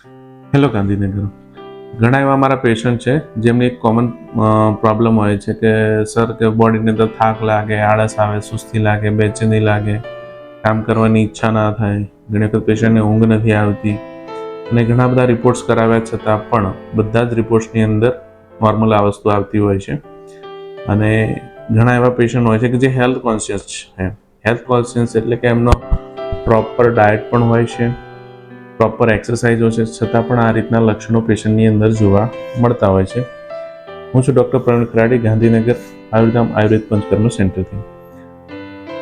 Hello Gandhinagar. ઘણા એવા મારા પેશન્ટ છે જેમની એક કોમન પ્રોબ્લેમ હોય છે કે સર કે બોડીની અંદર થાક લાગે, આળસ આવે, સુસ્તી લાગે, બેચેની લાગે, કામ કરવાની ઈચ્છા ના થાય, ઘણી વખત પેશન્ટને ઊંઘ નથી આવતી અને ઘણા બધા રિપોર્ટ્સ કરાવ્યા છતાં પણ બધા જ રિપોર્ટ્સની અંદર નોર્મલ આ વસ્તુ આવતી હોય છે. અને ઘણા એવા પેશન્ટ હોય છે કે જે હેલ્થ કોન્શિયસ છે. હેલ્થ કોન્શિયસ એટલે કે એમનો પ્રોપર ડાયટ પણ હોય છે, પ્રોપર એક્સરસાઇઝો છે, છતાં પણ આ રીતના લક્ષણો પેશન્ટની અંદર જોવા મળતા હોય છે. હું છું ડૉક્ટર પ્રવીણ ખરાડી, ગાંધીનગર આયુર્ધામ આયુર્વેદ પંચકર્મ સેન્ટરથી.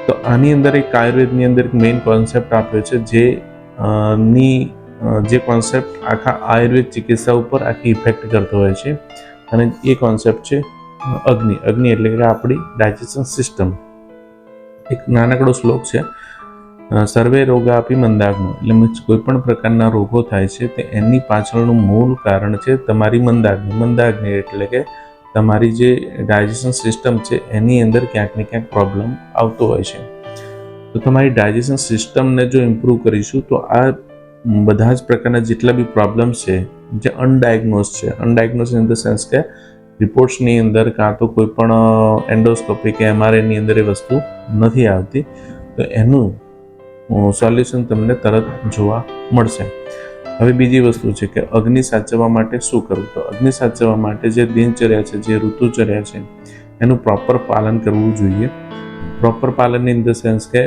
તો આની અંદર એક આયુર્વેદની અંદર એક મેઇન કોન્સેપ્ટ આપ્યો છે જે કોન્સેપ્ટ આખા આયુર્વેદ ચિકિત્સા ઉપર આખી ઇફેક્ટ કરતો હોય છે. અને એ કોન્સેપ્ટ છે અગ્નિ. અગ્નિ એટલે કે આપણી ડાયજેશન સિસ્ટમ. એક નાનકડો શ્લોક છે, સર્વે રોગાપી મંદાગ્નો, એટલે કોઈ પણ પ્રકારના રોગો થાય છે તે એની પાછળનું મૂળ કારણ છે તમારી મંદાગ્નિ. મંદાગ્નિ એટલે કે તમારી જે ડાયજેશન સિસ્ટમ છે એની અંદર ક્યાંક ને ક્યાંક પ્રોબ્લેમ આવતો હોય છે. તો તમારી ડાયજેશન સિસ્ટમને જો ઇમ્પ્રૂવ કરીશું તો આ બધા જ પ્રકારના જેટલા બી પ્રોબ્લેમ્સ છે જે અનડાયગ્નોઝ છે, અનડાયગ્નોઝ ઇન ધ સેન્સ કે રિપોર્ટ્સની અંદર કાં તો કોઈ પણ એન્ડોસ્કોપી કે એમઆરઆઈની અંદર એ વસ્તુ નથી આવતી, તો એનું સોલ્યુશન તમને તરત જોવા મળશે. હવે બીજી વસ્તુ છે કે અગ્નિ સાચવવા માટે શું કરવું? તો અગ્નિ સાચવવા માટે જે દિનચર્યા છે, જે ઋતુચર્યા છે એનું પ્રોપર પાલન કરવું જોઈએ. પ્રોપર પાલન ઇન ધ સેન્સ કે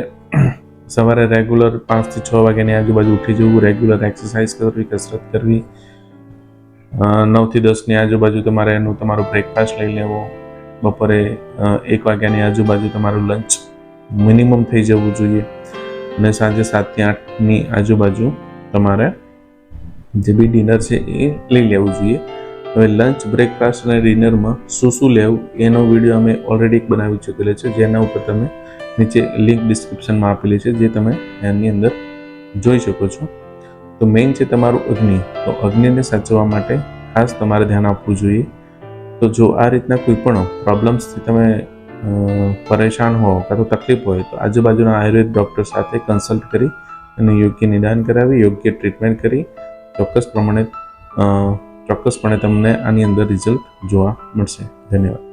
સવારે રેગ્યુલર 5 થી 6 વાગ્યાની આજુબાજુ ઉઠી જવું, રેગ્યુલર એક્સરસાઇઝ કરવી, કસરત કરવી, 9 થી 10 ની આજુબાજુ તમારો બ્રેકફાસ્ટ લઈ લેવો, બપોરે 1 વાગ્યાની આજુબાજુ તમારું લંચ મિનિમમ થઈ જવું જોઈએ અને સાંજે 7 થી 8 ની આજુબાજુ તમારે જે બી ડિનર છે એ લઈ લેવું જોઈએ. હવે લંચ, બ્રેકફાસ્ટ અને ડિનરમાં શું લેવું એનો વિડીયો અમે ઓલરેડી એક બનાવી ચૂકેલો છે, જેના ઉપર તમે નીચે લિંક ડિસ્ક્રિપ્શનમાં આપેલી છે, જે તમે એની અંદર જોઈ શકો છો. તો મેઇન છે તમારું અગ્નિ. તો અગ્નિને સાચવવા માટે ખાસ તમારે ધ્યાન આપવું જોઈએ. તો જો આ રીતના કોઈ પણ પ્રોબ્લેમ્સથી તમે પરેશાન હો કાં તો તકલીફ હોય તો આજુબાજુના આયુર્વેદ ડૉક્ટર સાથે કન્સલ્ટ કરી અને યોગ્ય નિદાન કરાવી, યોગ્ય ટ્રીટમેન્ટ કરી ચોક્કસપણે તમને આની અંદર રિઝલ્ટ જોવા મળશે. ધન્યવાદ.